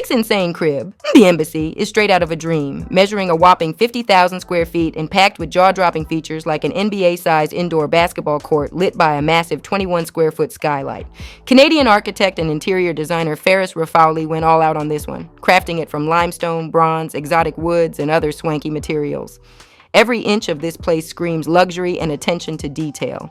Drake's insane crib, the Embassy, is straight out of a dream, measuring a whopping 50,000 square feet and packed with jaw-dropping features like an NBA-sized indoor basketball court lit by a massive 21-square-foot skylight. Canadian architect and interior designer Ferris Raffauli went all out on this one, crafting it from limestone, bronze, exotic woods, and other swanky materials. Every inch of this place screams luxury and attention to detail.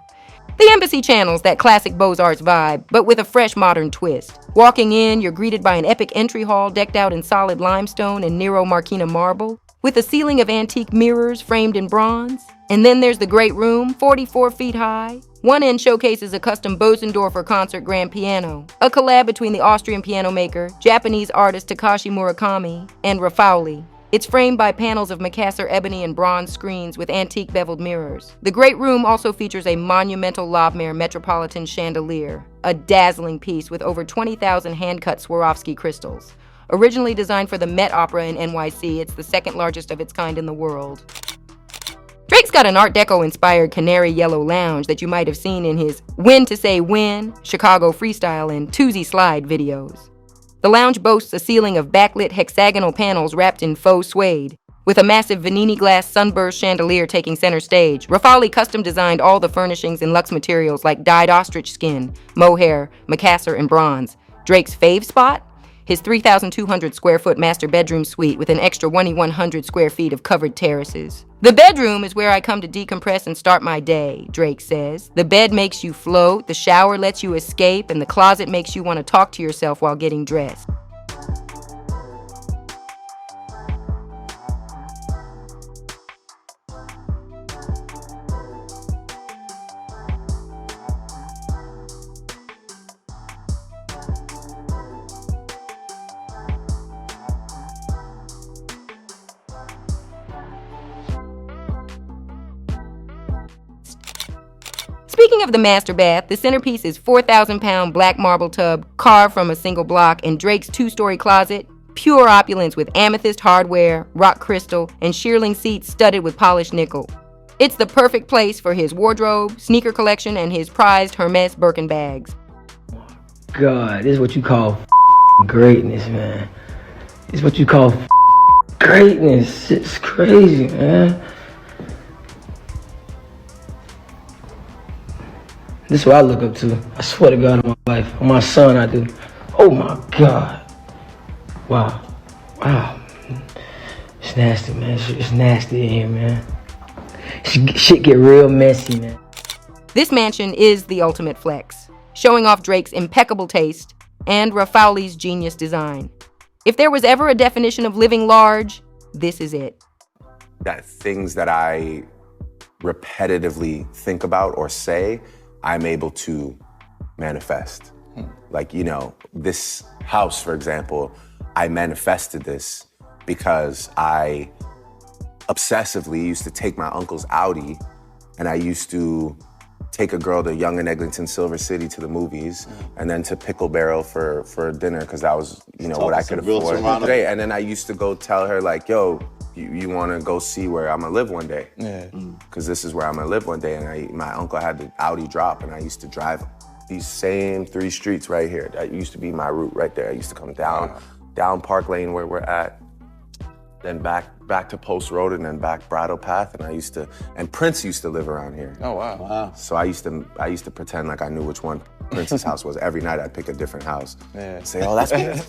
The Embassy channels that classic Beaux-Arts vibe, but with a fresh modern twist. Walking in, you're greeted by an epic entry hall decked out in solid limestone and Nero Marquina marble, with a ceiling of antique mirrors framed in bronze. And then there's the great room, 44 feet high. One end showcases a custom Bosendorfer concert grand piano, a collab between the Austrian piano maker, Japanese artist Takashi Murakami, and Raffauli. It's framed by panels of Macassar ebony and bronze screens with antique beveled mirrors. The Great Room also features a monumental Lobmere Metropolitan chandelier, a dazzling piece with over 20,000 hand-cut Swarovski crystals. Originally designed for the Met Opera in NYC, it's the second largest of its kind in the world. Drake's got an Art Deco-inspired canary yellow lounge that you might have seen in his When to Say When, Chicago Freestyle, and Toosie Slide videos. The lounge boasts a ceiling of backlit hexagonal panels wrapped in faux suede, with a massive Vanini glass sunburst chandelier taking center stage. Raffauli custom designed all the furnishings in luxe materials like dyed ostrich skin, mohair, Macassar, and bronze. Drake's fave spot? His 3,200 square foot master bedroom suite with an extra 2,100 square feet of covered terraces. The bedroom is where I come to decompress and start my day, Drake says. The bed makes you float, the shower lets you escape, and the closet makes you want to talk to yourself while getting dressed. Speaking of the master bath, the centerpiece is 4,000-pound black marble tub carved from a single block, and Drake's two-story closet, pure opulence with amethyst hardware, rock crystal, and shearling seats studded with polished nickel. It's the perfect place for his wardrobe, sneaker collection, and his prized Hermes Birkin bags. God, this is what you call greatness, man. This is what you call greatness. It's crazy, man. This is what I look up to. I swear to God on my life. On my son, I do. Oh my God. Wow. Wow. It's nasty, man. It's nasty in here, man. Shit get real messy, man. This mansion is the ultimate flex, showing off Drake's impeccable taste and Raffauli's genius design. If there was ever a definition of living large, this is it. That things that I repetitively think about or say, I'm able to manifest. Like, you know, this house, for example, I manifested this because I obsessively used to take my uncle's Audi, and I used to take a girl to Young and Eglinton Silver City to the movies, and then to Pickle Barrel for dinner, because that was, you know, what I could afford. And then I used to go tell her, like, yo, you want to go see where I'm gonna live one day? Yeah. Because this is where I'm gonna live one day. And my uncle had the Audi drop, and I used to drive these same 3 streets right here. That used to be my route right there. I used to come down Park Lane where we're at, then back to Post Road, and then back Bridle Path. And Prince used to live around here. Oh, wow. So I used to pretend like I knew which one Prince's house was. Every night I'd pick a different house. Yeah. Say, oh, that's Prince.